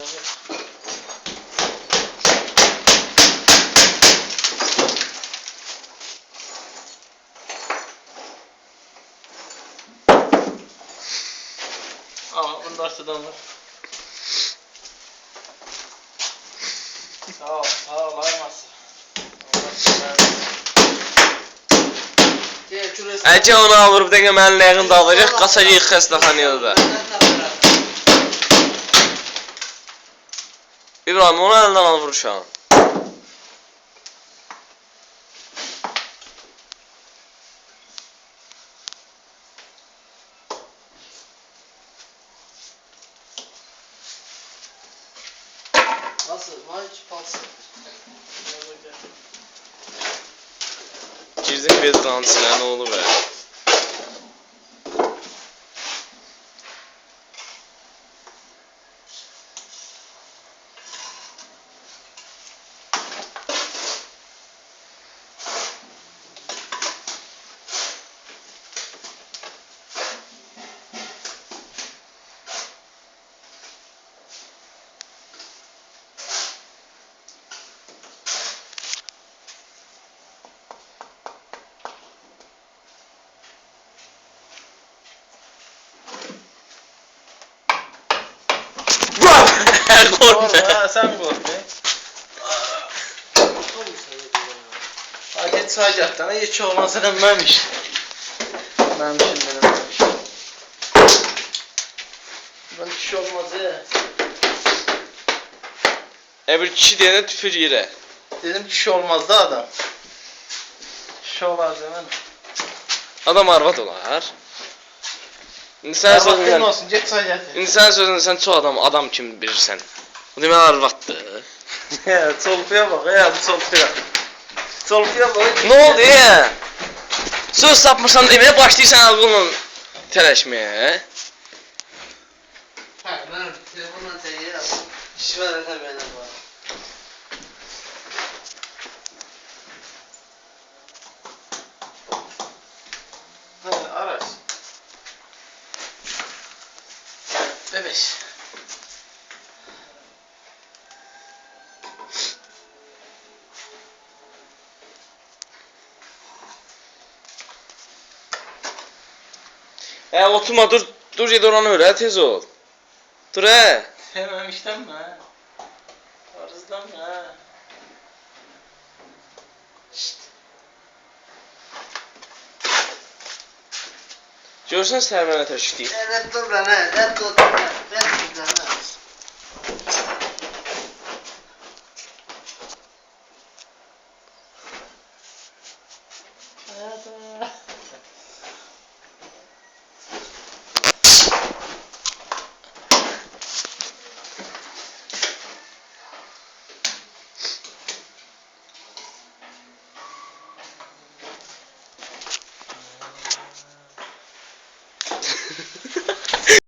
Bunlar sudan var. Sağ ol ayırmasın. Əcə onu alırıb dəqiqə mənim ləyəqini də alacaq, qaçacaq xəstəxanaya da. İbrahim, onu əlindən al vur uşağın. Nasıl? Hiç palsın. Girdik bezdanın içinə, nə olur be? Korkma. Sen korkma. Hadi sayacaktan hiç olmazsa dememiş. Memişim benim. Ben hiç olmaz ya. Bir kişi deyəndə tüpür yerə. Dedim kişi olmaz da adam. Kişi olar hemen. Adam arvad olar. İndi sən Arvad sözündən, olsun, get sayacak. indi sən sözündən sən çox adam kimi bilirsən. Bu demək arvaddır. Ya çolpuya bak ya bu çolpuya. Çolpuya bak. Nə oldu ya? Söz tapmırsan deməyə başlayırsan ağılla tələşməyə. Ha ben telefonla teyir yaptım. İş var da benim var. Araç. Bebeş. Oturma dur ged oranı öyrə, tez ol. Dur Sevmemişten Arızdan mı? Görsən sərvənə təşkil. Evet dur lan he. Evet dur lan. Evet dur lan he. Hayatım.